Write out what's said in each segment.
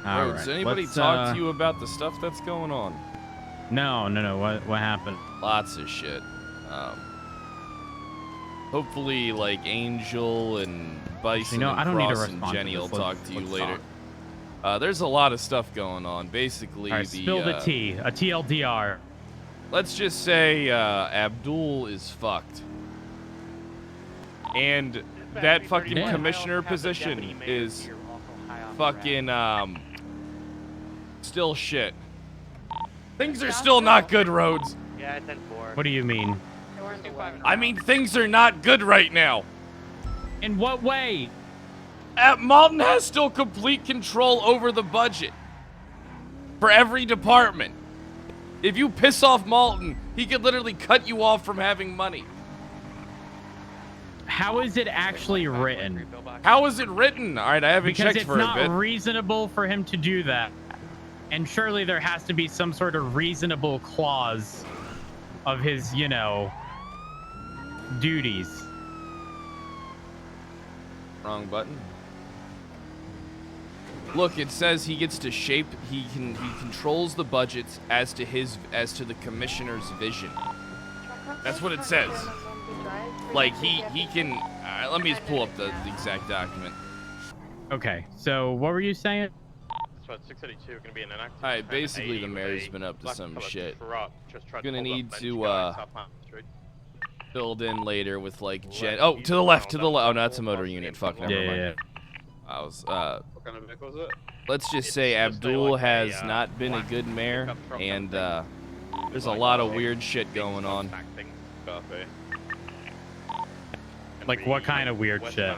Does anybody talk to you about the stuff that's going on? No. What happened? Lots of shit. Hopefully, like Angel and Bison and Cross and Jenny will talk to you later. There's a lot of stuff going on. Basically, spill the tea. A TLDR. Let's just say Abdul is fucked. And that fucking commissioner position is fucking still shit. Things are still not good, Rhodes. Yeah, it's at 4. What do you mean? I mean, things are not good right now. In what way? Malton has still complete control over the budget for every department. If you piss off Malton, he could literally cut you off from having money. How is it actually written? How is it written? All right, I haven't checked for a bit. Because it's not reasonable for him to do that. And surely there has to be some sort of reasonable clause of his, you know, duties. Wrong button. Look, it says he gets to shape. He controls the budgets as to the commissioner's vision. That's what it says. Like he can. Let me just pull up the exact document. Okay, so what were you saying? So at 682, gonna be an inactive. Alright, basically the mayor's been up to some shit. Gonna need to filled in later with like Jen. Oh, to the left, Oh no, that's a motor unit. Fuck, never mind. Yeah. I was What kind of vehicle is it? Let's just say Abdul has not been a good mayor, and there's a lot of weird shit going on. Like what kind of weird shit?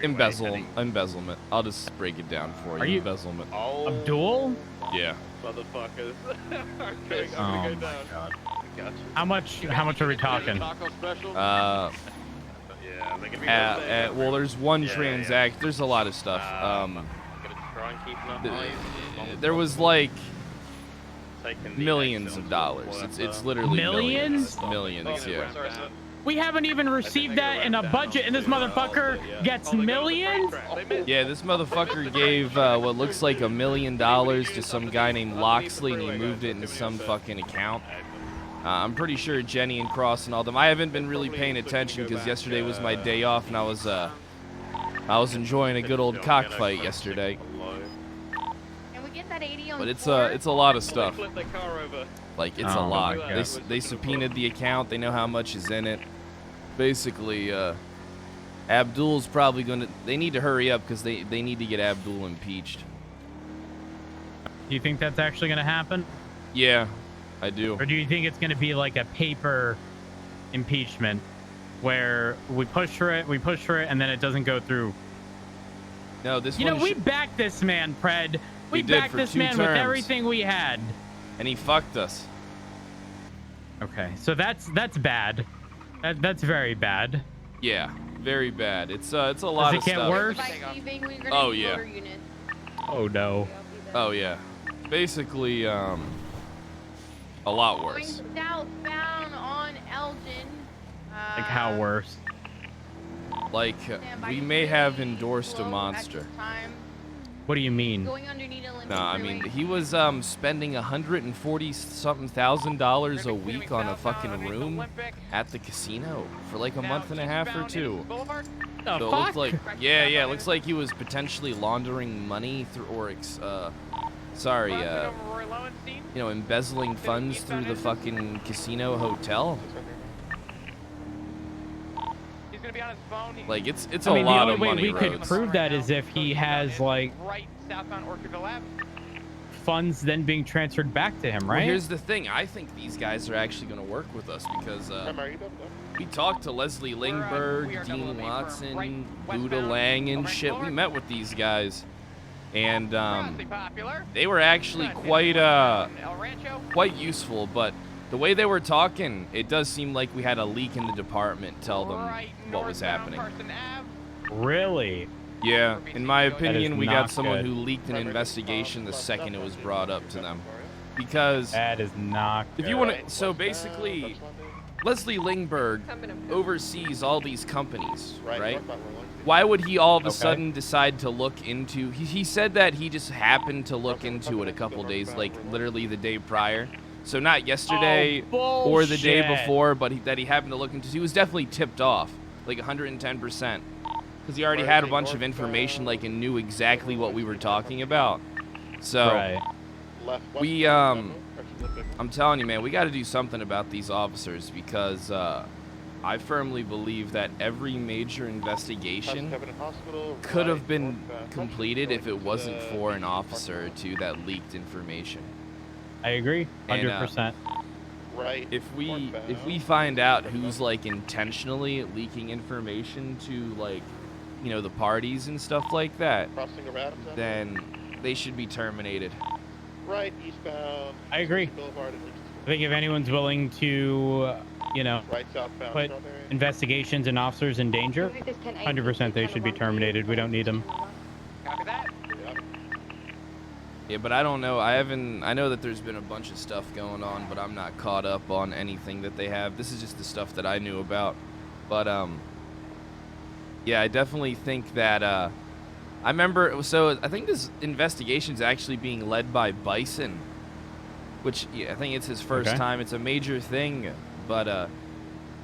Embezzlement. I'll just break it down for you. Embezzlement. Abdul? Yeah. Motherfuckers. Oh my god. How much are we talking? Well, there's one transact. There's a lot of stuff. There was like millions of dollars. It's literally millions. Millions, yeah. We haven't even received that in a budget, and this motherfucker gets millions? Yeah, this motherfucker gave what looks like $1 million to some guy named Loxley, and he moved it into some fucking account. I'm pretty sure Jenny and Cross and all them. I haven't been really paying attention because yesterday was my day off, and I was enjoying a good old cockfight yesterday. But it's a lot of stuff. Like it's a lot. They subpoenaed the account. They know how much is in it. Basically, Abdul's probably gonna. They need to hurry up because they need to get Abdul impeached. Do you think that's actually gonna happen? Yeah, I do. Or do you think it's gonna be like a paper impeachment where we push for it, and then it doesn't go through? No, this. You know, we backed this man, Pred. We backed this man with everything we had. And he fucked us. Okay, so that's bad. That's very bad. Yeah, very bad. It's a lot of stuff. Does it get worse? Oh yeah. Oh no. Oh yeah. Basically, a lot worse. Going southbound on Elgin. Like how worse? Like we may have endorsed a monster. What do you mean? No, I mean he was spending $140-something thousand a week on a fucking room at the casino for like a month and a half or two. So it looks like it looks like he was potentially laundering money through embezzling funds through the fucking casino hotel. Like it's a lot of money. The only way we could prove that is if he has like funds then being transferred back to him, right? Well, here's the thing. I think these guys are actually going to work with us because we talked to Leslie Lingberg, Dean Watson, Buddha Lang, and shit. We met with these guys, and they were actually quite useful. But the way they were talking, it does seem like we had a leak in the department tell them what was happening. Really? Yeah, in my opinion, we got someone who leaked an investigation the second it was brought up to them. Because that is not good. If you want to, so basically, Leslie Lingberg oversees all these companies, right? Why would he all of a sudden decide to look into... He said that he just happened to look into it a couple days, like literally the day prior. So not yesterday or the day before, but that he happened to look into. He was definitely tipped off, like 110%, because he already had a bunch of information, like, and knew exactly what we were talking about. So we, I'm telling you, man, we got to do something about these officers, because I firmly believe that every major investigation could have been completed if it wasn't for an officer or two that leaked information. I agree, 100%. Right. If we find out who's like intentionally leaking information to, like, you know, the parties and stuff like that, then they should be terminated. Right, eastbound. I agree. I think if anyone's willing to, you know, put investigations and officers in danger, 100% they should be terminated. We don't need them. Copy that. Yeah, but I don't know. I know that there's been a bunch of stuff going on, but I'm not caught up on anything that they have. This is just the stuff that I knew about. But, yeah, I definitely think that, I remember, so I think this investigation's actually being led by Bison, which, yeah, I think it's his first time. It's a major thing, but,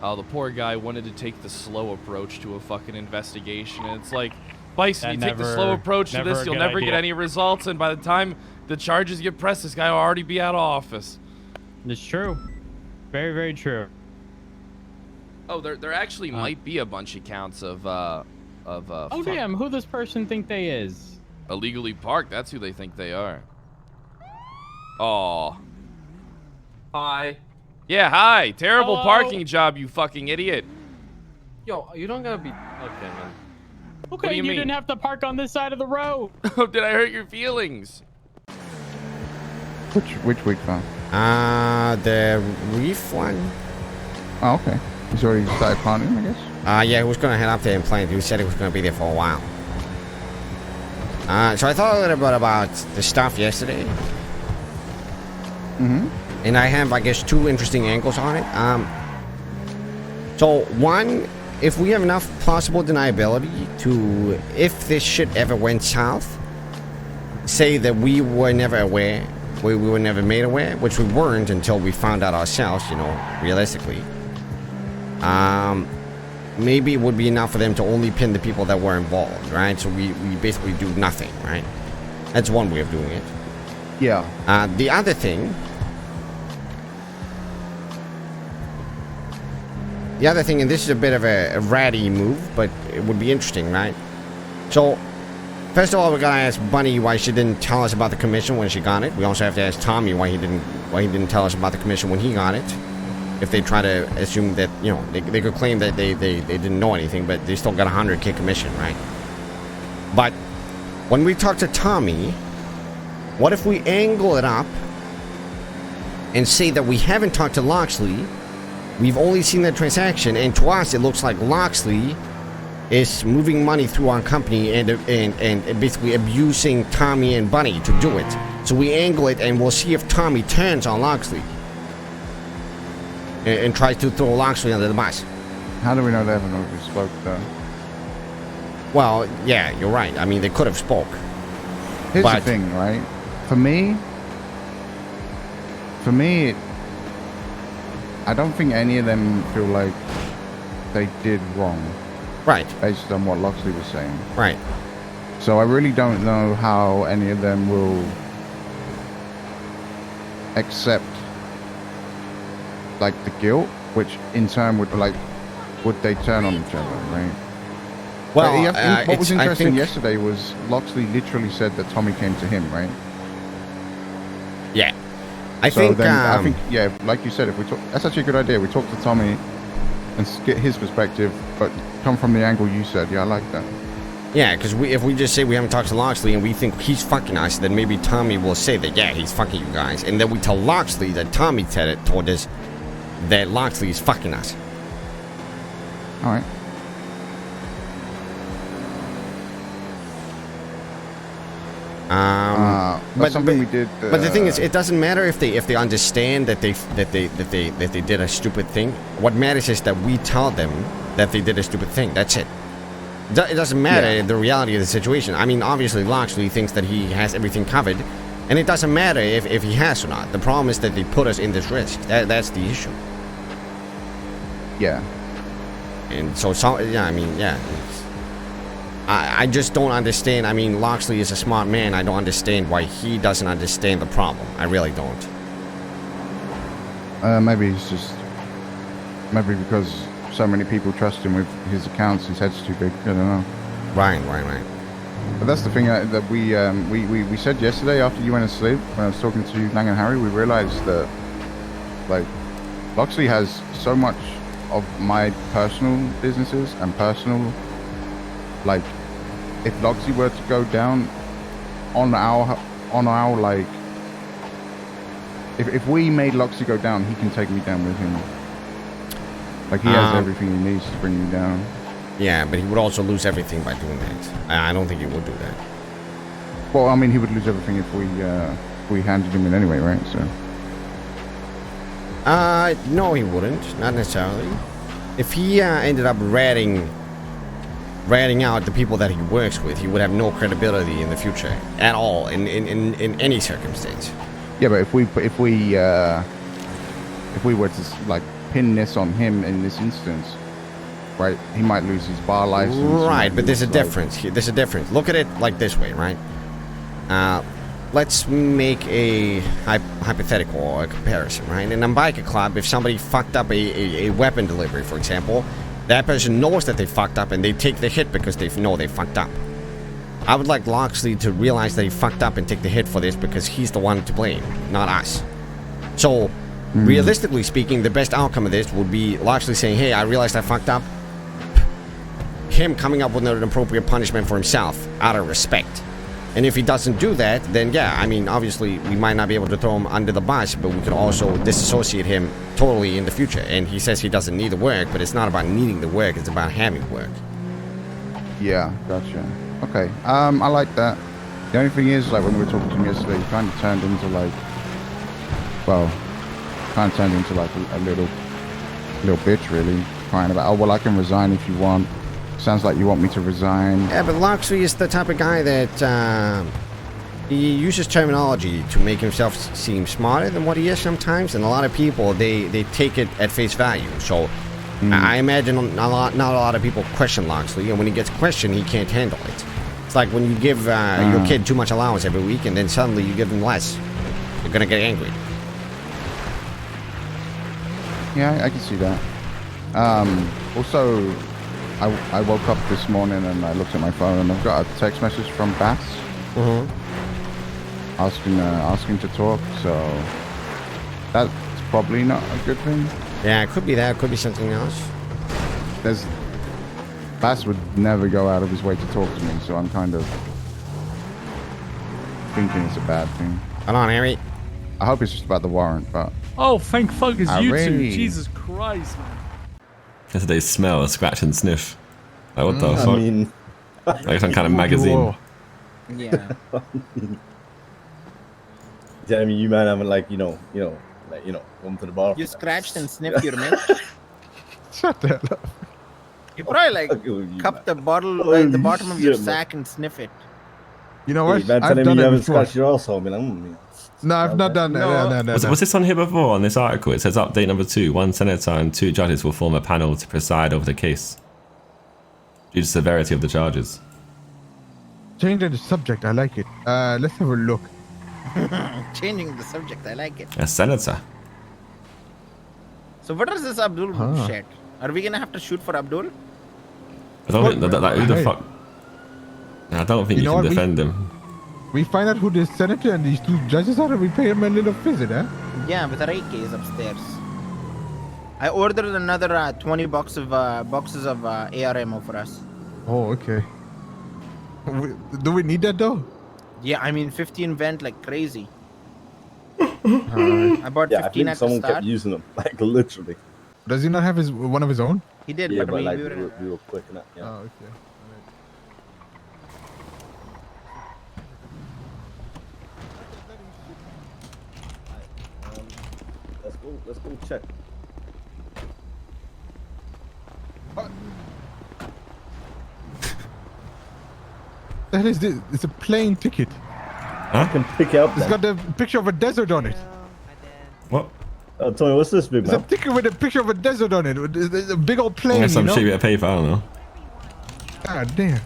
oh, the poor guy wanted to take the slow approach to a fucking investigation, and it's like, Bison, you take the slow approach to this, you'll never get any results, and by the time the charges get pressed, this guy will already be out of office. It's true. Very, very true. Oh, there actually might be a bunch of counts of oh, damn, who this person think they is? Illegally parked, that's who they think they are. Aw. Hi. Yeah, hi. Terrible parking job, you fucking idiot. Yo, you don't gotta be... Okay, man. Okay, you didn't have to park on this side of the road. Did I hurt your feelings? Which week van? The reef one. Oh, okay. He's already started planting, I guess. Yeah, he was gonna head up there and plant. He said he was gonna be there for a while. So I thought a little bit about the stuff yesterday. And I have, I guess, two interesting angles on it. So one, if we have enough plausible deniability to, if this shit ever went south, say that we were never aware, we were never made aware, which we weren't until we found out ourselves, you know, realistically. Maybe it would be enough for them to only pin the people that were involved, right? So we basically do nothing, right? That's one way of doing it. Yeah. The other thing... and this is a bit of a ratty move, but it would be interesting, right? So, first of all, we gotta ask Bunny why she didn't tell us about the commission when she got it. We also have to ask Tommy why he didn't tell us about the commission when he got it. If they try to assume that, you know, they could claim that they didn't know anything, but they still got a 100K commission, right? But when we talk to Tommy, what if we angle it up and say that we haven't talked to Loxley? We've only seen that transaction, and to us, it looks like Loxley is moving money through our company and basically abusing Tommy and Bunny to do it. So we angle it, and we'll see if Tommy turns on Loxley and tries to throw Loxley under the bus. How do we know they haven't already spoke, though? Well, yeah, you're right. I mean, they could have spoke. Here's the thing, right? For me, I don't think any of them feel like they did wrong. Right. Based on what Loxley was saying. Right. So I really don't know how any of them will accept, like, the guilt, which in turn would they turn on each other, right? Well, what was interesting yesterday was Loxley literally said that Tommy came to him, right? Yeah. I think, yeah, like you said, if we talk, that's actually a good idea. We talk to Tommy and get his perspective, but come from the angle you said. Yeah, I like that. Yeah, because if we just say we haven't talked to Loxley and we think he's fucking us, then maybe Tommy will say that, yeah, he's fucking you guys. And then we tell Loxley that Tommy told us that Loxley is fucking us. All right. But something we did. But the thing is, it doesn't matter if they understand that they did a stupid thing. What matters is that we tell them that they did a stupid thing. That's it. It doesn't matter the reality of the situation. I mean, obviously, Loxley thinks that he has everything covered, and it doesn't matter if he has or not. The problem is that they put us in this risk. That's the issue. Yeah. And so yeah, I mean, yeah. I just don't understand. I mean, Loxley is a smart man. I don't understand why he doesn't understand the problem. I really don't. Maybe it's just... Maybe because so many people trust him with his accounts, his head's too big. I don't know. Right. But that's the thing that we said yesterday after you went to sleep, when I was talking to Lang and Harry, we realized that, like, Loxley has so much of my personal businesses and personal, like, if Loxley were to go down on our like, if we made Loxley go down, he can take me down with him. Like, he has everything he needs to bring me down. Yeah, but he would also lose everything by doing that. I don't think he would do that. Well, I mean, he would lose everything if we handed him in anyway, right? So. No, he wouldn't. Not necessarily. If he ended up ratting out the people that he works with, he would have no credibility in the future at all, in any circumstance. Yeah, but if we were to like pin this on him in this instance, right? He might lose his bar license. Right, but there's a difference. There's a difference. Look at it like this way, right? Let's make a hypothetical or a comparison, right? In a biker club, if somebody fucked up a weapon delivery, for example, that person knows that they fucked up and they take the hit because they know they fucked up. I would like Loxley to realize that he fucked up and take the hit for this because he's the one to blame, not us. So, realistically speaking, the best outcome of this would be Loxley saying, hey, I realized I fucked up. Him coming up with an appropriate punishment for himself out of respect. And if he doesn't do that, then yeah, I mean, obviously, we might not be able to throw him under the bus, but we could also disassociate him totally in the future. And he says he doesn't need the work, but it's not about needing the work, it's about having work. Yeah, gotcha. Okay, I like that. The only thing is, like, when we were talking to him yesterday, he kind of turned into, like, well, a little bitch, really, crying about, oh, well, I can resign if you want. Sounds like you want me to resign. Yeah, but Loxley is the type of guy that he uses terminology to make himself seem smarter than what he is sometimes, and a lot of people they take it at face value. So I imagine not a lot of people question Loxley, and when he gets questioned, he can't handle it. It's like when you give your kid too much allowance every week, and then suddenly you give them less. You're gonna get angry. Yeah, I can see that. Also, I woke up this morning and I looked at my phone and I've got a text message from Bass asking to talk. So that's probably not a good thing. Yeah, it could be that. It could be something else. Bass would never go out of his way to talk to me, so I'm kind of thinking it's a bad thing. Hold on, Harry. I hope it's just about the warrant, but... Oh, thank fuck it's you two. Harry. Jesus Christ, man. Yesterday smell, scratch and sniff. Like, what the fuck? I mean... Like some kind of magazine. Yeah. Yeah, I mean, you might have, like, you know, going to the bar. You scratched and sniffed your milk? Shut that up. You probably, like, cup the bottle, like, the bottom of your sack and sniff it. You know what? Hey, I've done you it haven't before. scratched your arsehole, man. No, I've not done that. No. Was this on here before on this article? It says update number 2. 1 senator and 2 judges will form a panel to preside over the case due to severity of the charges. Changing the subject, I like it. Let's have a look. Changing the subject, I like it. A senator. So what is this Abdul shit? Are we gonna have to shoot for Abdul? I don't think that who the fuck. I don't think you can defend him. We find out who this senator and these 2 judges are, and we pay them a little visit, eh? Yeah, with our AKs upstairs. I ordered another 20 boxes of AR ammo for us. Oh, okay. Do we need that though? Yeah, I mean 15 vent like crazy. I bought 15 I think at someone the start. kept using them, like literally. Does he not have one of his own? He did, Yeah, but but like we we were... were quick enough. Yeah. Oh, okay. Let's go check. hell is this? It's a plane ticket. I can pick it up. It's got the picture of a desert on it. What? Oh, Tommy, what's this, big It's man? a ticket with a picture of a desert on it. It's a big old plane, Some you know? shit bit of paper, I don't know. God damn.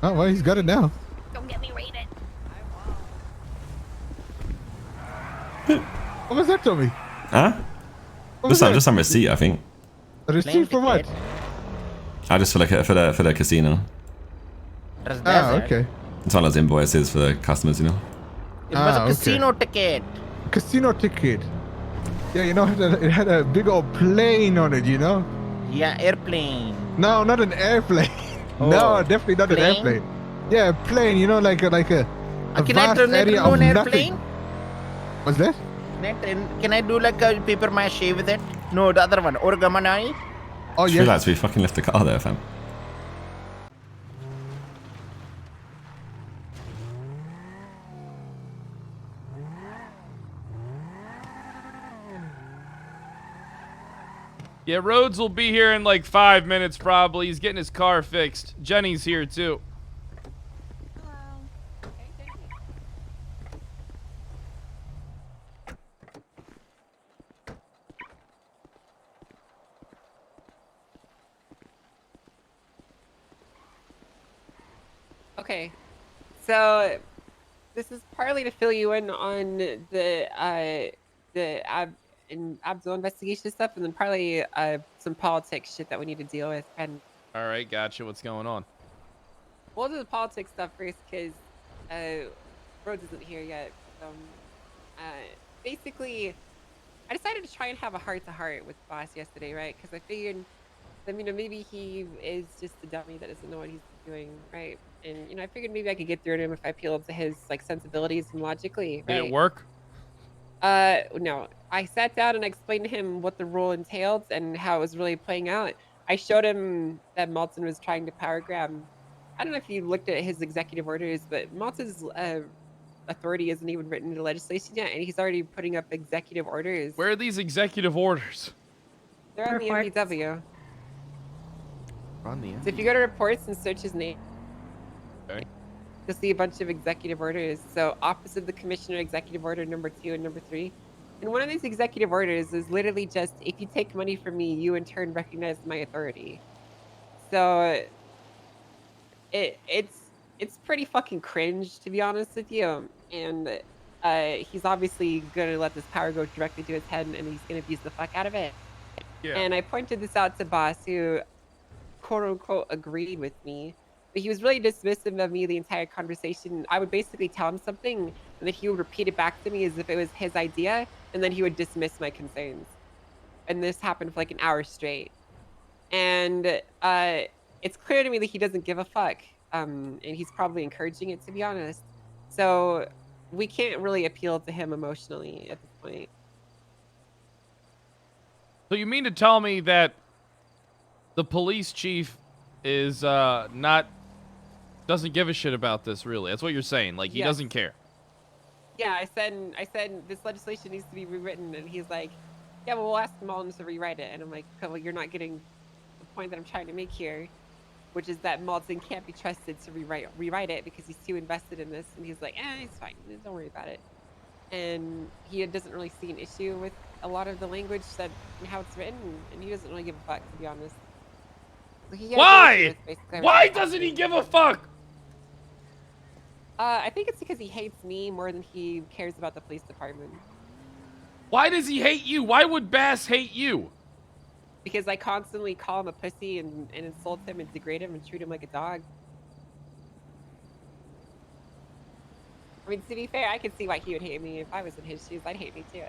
Oh, well, he's got it now. Don't get me rated. What was that, Tommy? Huh? Just some receipt, I think. A receipt for what? I just for the casino. Okay. It's one of those invoices for the customers, you know. It was a casino ticket. Casino ticket. Yeah, you know, it had a big old plane on it, you know? Yeah, airplane. No, not an airplane. No, definitely not an airplane. Yeah, a plane, you know, like a Can I vast turn it area into of an nothing. airplane? What's that? Can I do like a paper mache with it? No, the other one, origami. Oh, yeah. Relax, we fucking left the car there, fam. Yeah, Rhodes will be here in like 5 minutes probably. He's getting his car fixed. Jenny's here too. Okay, so this is partly to fill you in on the abdul investigation stuff, and then partly some politics shit that we need to deal with. And All right, gotcha. What's going on? we'll do the politics stuff first because Rhodes isn't here yet. Basically, I decided to try and have a heart-to-heart with Boss yesterday, right? Because I figured, maybe he is just a dummy that doesn't know what he's doing, right? And I figured maybe I could get through to him if I appealed to his like sensibilities and logically. Right? Did it work? No. I sat down and explained to him what the rule entailed and how it was really playing out. I showed him that Malton was trying to power grab. I don't know if you looked at his executive orders, but Malton's authority isn't even written into legislation yet, and he's already putting up executive orders. Where are these executive orders? They're on the MVW. On the So if you go to reports and search his name, okay, you'll see a bunch of executive orders. So opposite the commissioner, executive order number 2 and number 3. And one of these executive orders is literally just, if you take money from me, you in turn recognize my authority. So it's pretty fucking cringe, to be honest with you. And he's obviously going to let this power go directly to his head, and he's going to abuse the fuck out of it. Yeah. And I pointed this out to Boss, who quote-unquote agreed with me. But he was really dismissive of me the entire conversation. I would basically tell him something, and then he would repeat it back to me as if it was his idea, and then he would dismiss my concerns. And this happened for like an hour straight. And it's clear to me that he doesn't give a fuck. And he's probably encouraging it, to be honest. So we can't really appeal to him emotionally at this point. So you mean to tell me that the police chief is doesn't give a shit about this, really? That's what you're saying. Like, he doesn't care. Yeah, I said this legislation needs to be rewritten, and he's like, yeah, well, we'll ask Malton to rewrite it. And I'm like, okay, well, you're not getting the point that I'm trying to make here, which is that Malton can't be trusted to rewrite it because he's too invested in this. And he's like, it's fine, don't worry about it. And he doesn't really see an issue with a lot of the language and how it's written, and he doesn't really give a fuck, to be honest. So Why? Why doesn't he give a fuck? I think it's because he hates me more than he cares about the police department. Why does he hate you? Why would Bass hate you? Because I constantly call him a pussy and insult him and degrade him and treat him like a dog. I mean, to be fair, I could see why he would hate me. If I was in his shoes, I'd hate me too.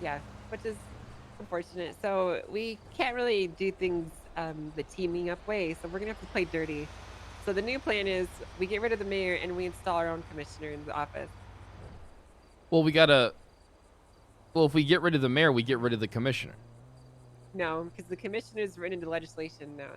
Yeah, which is unfortunate. So we can't really do things the teaming up way, so we're gonna have to play dirty. So the new plan is we get rid of the mayor and we install our own commissioner in the office. Well, if we get rid of the mayor, we get rid of the commissioner. No, because the commissioner is written into legislation now.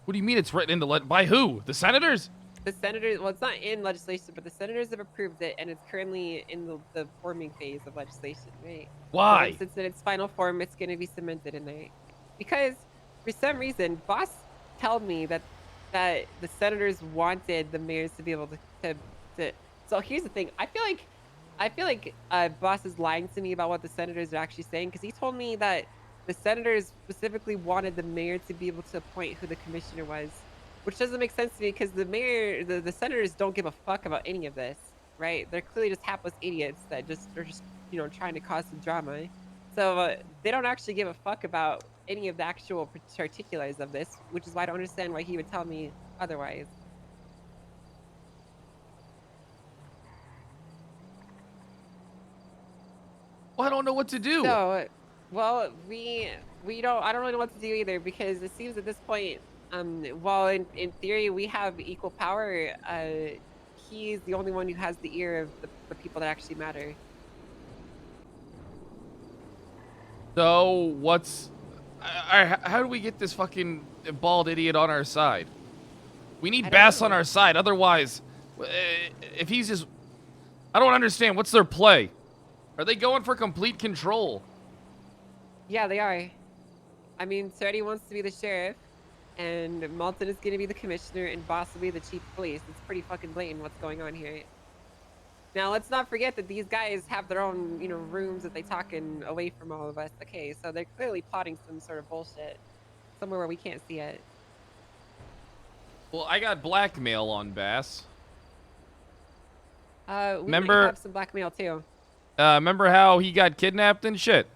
What do you mean it's written into by who? The senators? The senators, well, it's not in legislation, but the senators have approved it, and it's currently in the forming phase of legislation, right? Why? So once it's in its final form, it's going to be cemented in there. Because, for some reason, Boss tell me that the senators wanted the mayors to be able to. So here's the thing. I feel like boss is lying to me about what the senators are actually saying, because he told me that the senators specifically wanted the mayor to be able to appoint who the commissioner was, which doesn't make sense to me because the senators don't give a fuck about any of this, right? They're clearly just hapless idiots that are just trying to cause some drama. So they don't actually give a fuck about any of the actual particulars of this, which is why I don't understand why he would tell me otherwise. Well, I don't know what to do. So, well, we don't. I don't really know what to do either, because it seems at this point, while in theory we have equal power, he's the only one who has the ear of the people that actually matter. So what's... how do we get this fucking bald idiot on our side? We need Bass on our side, otherwise, if he's just... I don't understand. What's their play? Are they going for complete control? Yeah, they are. I mean, Serdi wants to be the sheriff, and Malton is going to be the commissioner, and Boss will be the chief of police. It's pretty fucking blatant what's going on here. Now, let's not forget that these guys have their own, rooms that they talk in away from all of us. Okay, so they're clearly plotting some sort of bullshit somewhere where we can't see it. Well, I got blackmail on Bass. We might have some blackmail too. Remember how he got kidnapped and shit?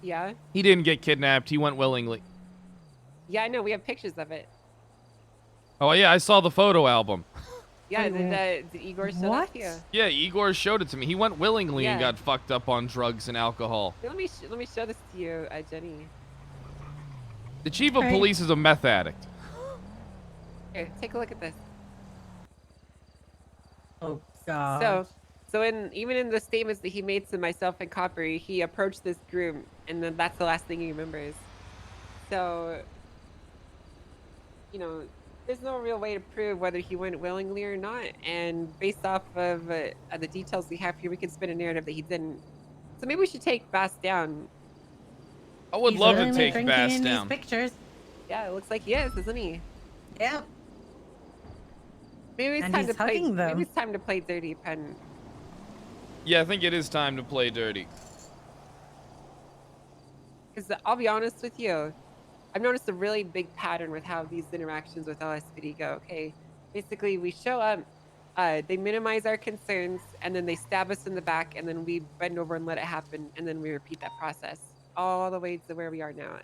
Yeah. He didn't get kidnapped. He went willingly. Yeah, I know. We have pictures of it. Oh, yeah, I saw the photo album. Yeah, did Igor show that to you? Yeah, Igor showed it to me. He went willingly and Yeah. got fucked up on drugs and alcohol. Let me show this to you, Jenny. The chief of police is a meth addict. Here, take a look at this. Oh God. So even in the statements that he made to myself and Copper, he approached this group, and then that's the last thing he remembers. So, there's no real way to prove whether he went willingly or not, and based off of the details we have here, we can spin a narrative that he didn't. So maybe we should take Bass down. I would love to take Bass down. Pictures. Yeah, it looks like he is, isn't he? Yeah. Maybe it's And time he's to play. hugging them. Maybe it's time to play dirty, Pen. Yeah, I think it is time to play dirty. Because I'll be honest with you, I've noticed a really big pattern with how these interactions with LSPD go. Okay, basically we show up, they minimize our concerns, and then they stab us in the back, and then we bend over and let it happen, and then we repeat that process all the way to where we are now.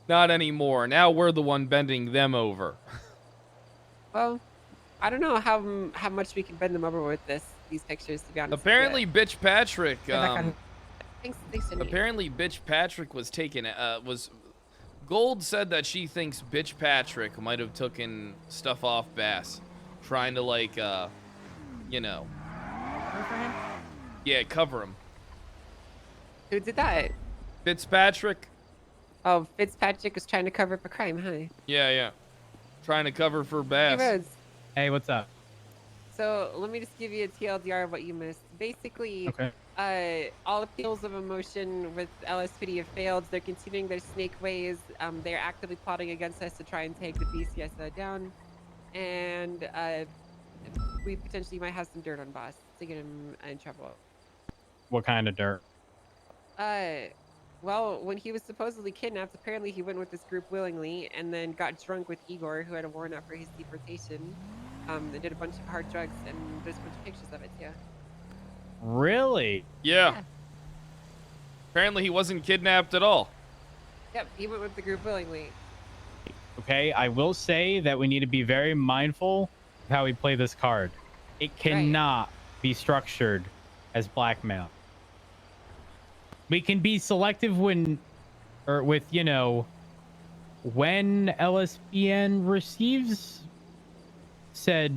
Not anymore. Now we're the one bending them over. Well, I don't know how much we can bend them over with these pictures, to be honest. Apparently, Bitch Patrick. Thanks, Cindy. Apparently, Bitch Patrick was taken. Gold said that she thinks Bitch Patrick might have taken stuff off Bass, trying to yeah, cover him. Who did that? Fitzpatrick. Oh, Fitzpatrick was trying to cover up a crime, huh? Yeah. Trying to cover for Bass. Hey, Rhodes. Hey, what's up? So let me just give you a TLDR of what you missed. Basically, all appeals of emotion with LSPD have failed. They're continuing their snake ways. They're actively plotting against us to try and take the BCSO down. And we potentially might have some dirt on Boss to get him in trouble. What kind of dirt? Well, when he was supposedly kidnapped, apparently he went with this group willingly and then got drunk with Igor, who had a warrant out for his deportation. They did a bunch of hard drugs, and there's a bunch of pictures of it, too. Really? Yeah. Apparently he wasn't kidnapped at all. Yep, he went with the group willingly. Okay, I will say that we need to be very mindful of how we play this card. It cannot be structured as blackmail. We can be selective when LSPN receives said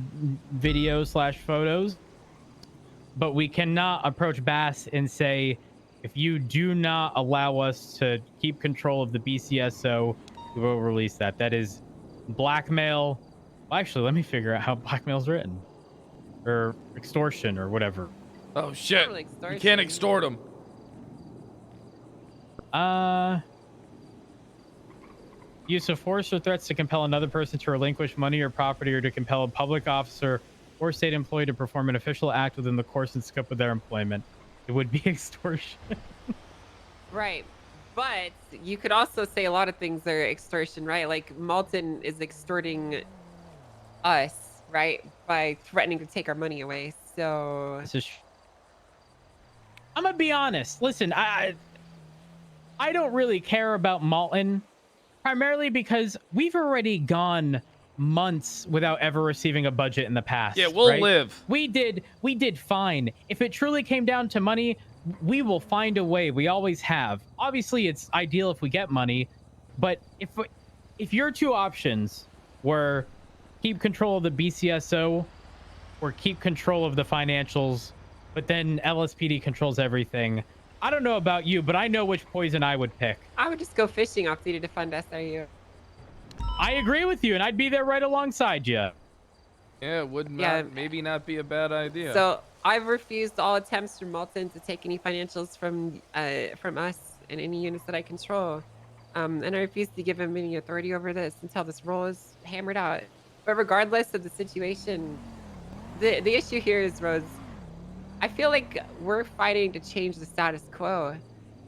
video/photos, but we cannot approach Bass and say, if you do not allow us to keep control of the BCSO, we will release that. That is blackmail. Well, actually, let me figure out how blackmail's written, or extortion, or whatever. Oh shit! You can't extort them. use of force or threats to compel another person to relinquish money or property, or to compel a public officer or state employee to perform an official act within the course and scope of their employment. It would be extortion. Right. But you could also say a lot of things are extortion, right? Like Malton is extorting us, right? By threatening to take our money away. So I'm gonna be honest. Listen, I don't really care about Malton, primarily because we've already gone months without ever receiving a budget in the past. Yeah, we'll right? live. We did fine. If it truly came down to money, we will find a way. We always have. Obviously, it's ideal if we get money, but if your two options were keep control of the BCSO or keep control of the financials, but then LSPD controls everything, I don't know about you, but I know which poison I would pick. I would just go fishing off duty to fund SRU. I agree with you, and I'd be there right alongside you. Yeah, it would not, maybe not be a bad idea. So I've refused all attempts from Malton to take any financials from us and any units that I control. And I refuse to give him any authority over this until this role is hammered out. But regardless of the situation, the issue here is, Rose, I feel like we're fighting to change the status quo,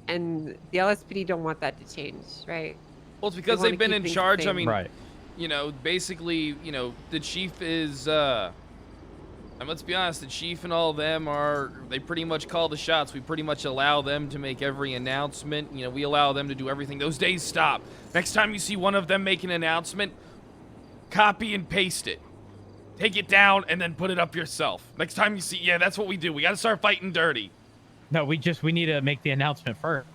and the LSPD don't want that to change, right? Well, it's because they've been in charge. I mean, right. You know, basically, you know, the chief is, and let's be honest, the chief and all of them they pretty much call the shots. We pretty much allow them to make every announcement. You know, we allow them to do everything. Those days stop. Next time you see one of them make an announcement, copy and paste it. Take it down and then put it up yourself. Next time you see, yeah, that's what we do. We got to start fighting dirty. No, we need to make the announcement first.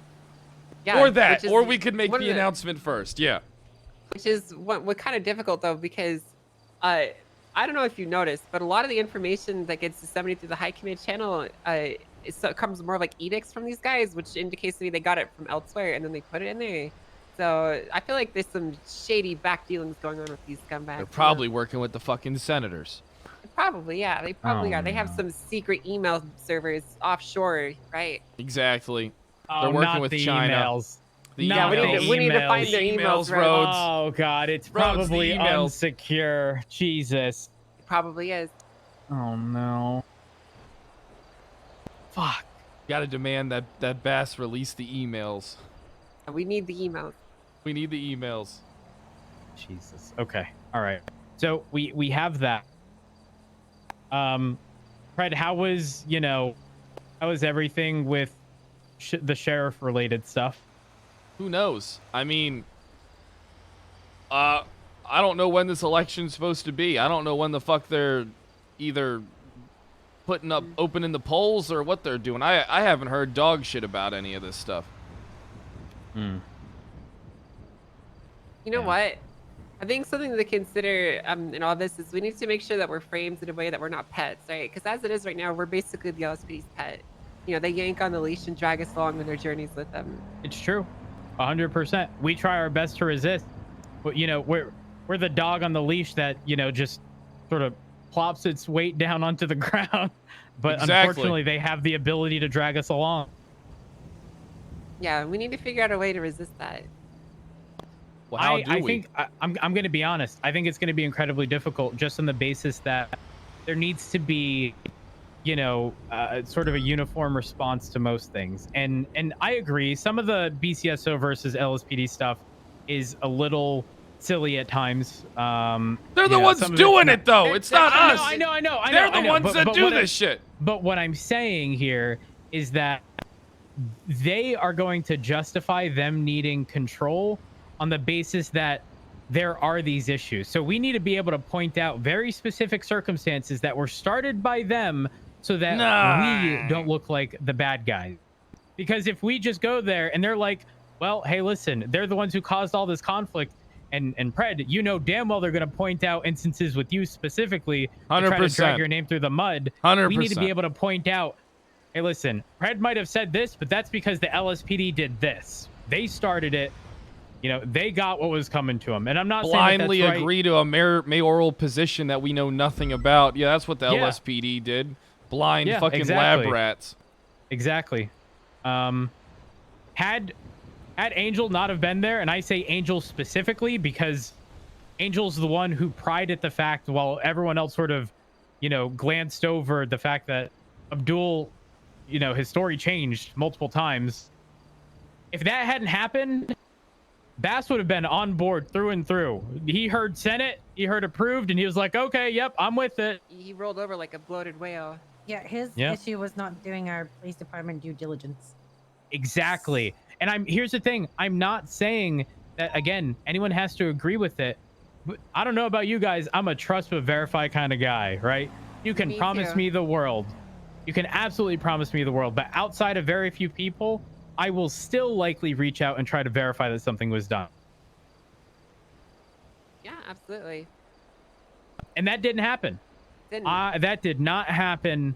Yeah, or that, or we could make the announcement first. Yeah. Which is what kind of difficult though, because I don't know if you noticed, but a lot of the information that gets disseminated through the High Command channel it comes more like edicts from these guys, which indicates to me they got it from elsewhere and then they put it in there. So I feel like there's some shady back dealings going on with these scumbags. They're probably working with the fucking senators. Probably, yeah. They probably are. They have some secret email servers offshore, right? Exactly. Oh, they're working not with the China. Emails. We need to find their emails, Rhodes. Oh god, it's Rhodes, probably the emails. unsecure. Jesus. It probably is. Oh no. Fuck. Gotta demand that Bass release the emails. We need the emails. We need the emails. Jesus. Okay. All right. So we have that. Fred, how was everything with the sheriff related stuff? Who knows? I mean, I don't know when this election's supposed to be. I don't know when the fuck they're either opening the polls or what they're doing. I haven't heard dog shit about any of this stuff. Hmm. You know what? I think something to consider in all this is we need to make sure that we're framed in a way that we're not pets, right? Because as it is right now, we're basically the LSPD's pet. You know, they yank on the leash and drag us along on their journeys with them. It's true. 100%. We try our best to resist. But, you know, we're the dog on the leash that, you know, just sort of plops its weight down onto the ground. But unfortunately, they have the ability to drag us along. Yeah, we need to figure out a way to resist that. Well, how do we? I think I'm going to be honest. I think it's going to be incredibly difficult just on the basis that there needs to be, you know, sort of a uniform response to most things. And I agree. Some of the BCSO versus LSPD stuff is a little silly at times. They're the ones doing it, though. It's not us. I know. They're the ones that do this shit. But what I'm saying here is that they are going to justify them needing control on the basis that there are these issues. So we need to be able to point out very specific circumstances that were started by them so that we don't look like the bad guys. Because if we just go there and they're like, well, hey, listen, they're the ones who caused all this conflict. And Pred, you know damn well they're going to point out instances with you specifically to try to drag your name through the mud. 100%. We need to be able to point out, hey, listen, Pred might have said this, but that's because the LSPD did this. They started it. You know, they got what was coming to them. And I'm not blindly saying that's right. agree to a mayoral position that we know nothing about. Yeah, that's what the LSPD did. Blind fucking lab rats. Exactly. Had Had Angel not have been there, and I say Angel specifically because Angel's the one who pried at the fact while everyone else sort of, you know, glanced over the fact that Abdul, you know, his story changed multiple times. If that hadn't happened, Bass would have been on board through and through. He heard Senate, he heard approved, and he was like, okay, yep, I'm with it. He rolled over like a bloated whale. Yeah, his issue was not doing our police department due diligence. Exactly. And here's the thing. I'm not saying that, again, anyone has to agree with it. But I don't know about you guys. I'm a trust but verify kind of guy, right? You can promise me the world. You can absolutely promise me the world. But outside of very few people, I will still likely reach out and try to verify that something was done. Yeah, absolutely. And that didn't happen. That did not happen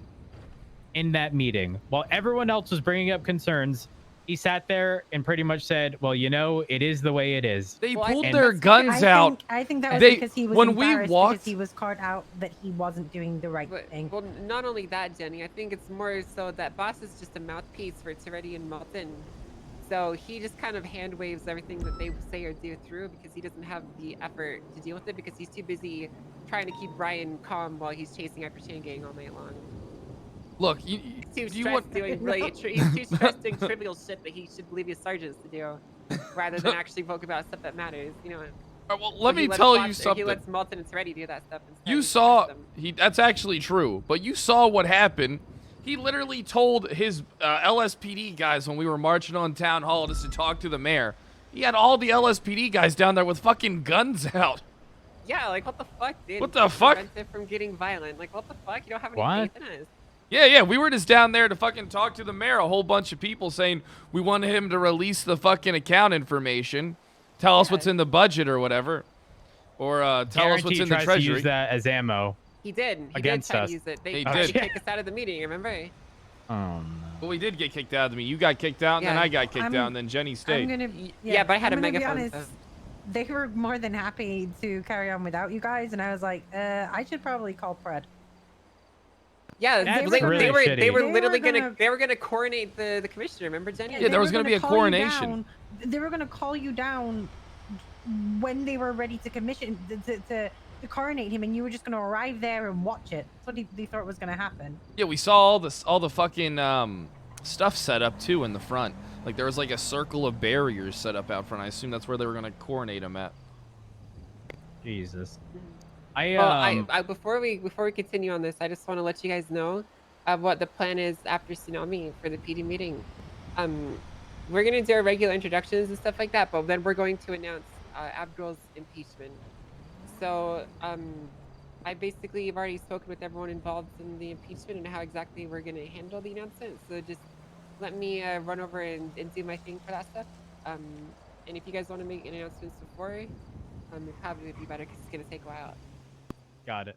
in that meeting. While everyone else was bringing up concerns, he sat there and pretty much said, well, you know, it is the way it is. They pulled their guns out. I think that was because he was embarrassed because he was caught out that he wasn't doing the right thing. Well, not only that, Jenny, I think it's more so that Boss is just a mouthpiece for Toretti and Malton. So he just kind of hand waves everything that they say or do through because he doesn't have the effort to deal with it because he's too busy trying to keep Brian calm while he's chasing after Chain Gang all night long. Look, he's too stressed doing trivial shit that he should leave his sergeants to do, rather than actually focus about stuff that matters. You know. Well, let me tell you something. He lets Malton and Toretti do that stuff. You saw that's actually true, but you saw what happened. He literally told his LSPD guys when we were marching on town hall just to talk to the mayor. He had all the LSPD guys down there with fucking guns out. Yeah, like what the fuck, dude? What the fuck? Prevent it from getting violent. Like what the fuck? You don't have any faith in us. Yeah, we were just down there to fucking talk to the mayor. A whole bunch of people saying we wanted him to release the fucking account information, tell us what's in the budget or whatever, or tell us what's in the treasury. To use that as ammo. He did. He against did try us. to use it. They did kick us out of the meeting. Remember? Oh no. Well, we did get kicked out of the meeting. You got kicked out, and then I got kicked out, and then Jenny stayed. Yeah, but I had a I'm gonna be megaphone. honest, they were more than happy to carry on without you guys, and I was like, I should probably call Fred. Yeah, That's really they were shitty. literally gonna coronate the commissioner. Remember, Jenny? Yeah, there was gonna be a coronation. They were gonna call you down when they were ready to commission to coronate him, and you were just gonna arrive there and watch it. That's what they thought was gonna happen. Yeah, we saw all the fucking stuff set up too in the front. Like there was like a circle of barriers set up out front. I assume that's where they were gonna coronate him at. Jesus. Before we continue on this, I just want to let you guys know what the plan is after Tsunami for the PD meeting. We're gonna do our regular introductions and stuff like that, but then we're going to announce Abdul's impeachment. So I basically have already spoken with everyone involved in the impeachment and how exactly we're gonna handle the announcement. So just let me run over and do my thing for that stuff. And if you guys want to make an announcement before, it probably would be better because it's gonna take a while. Got it.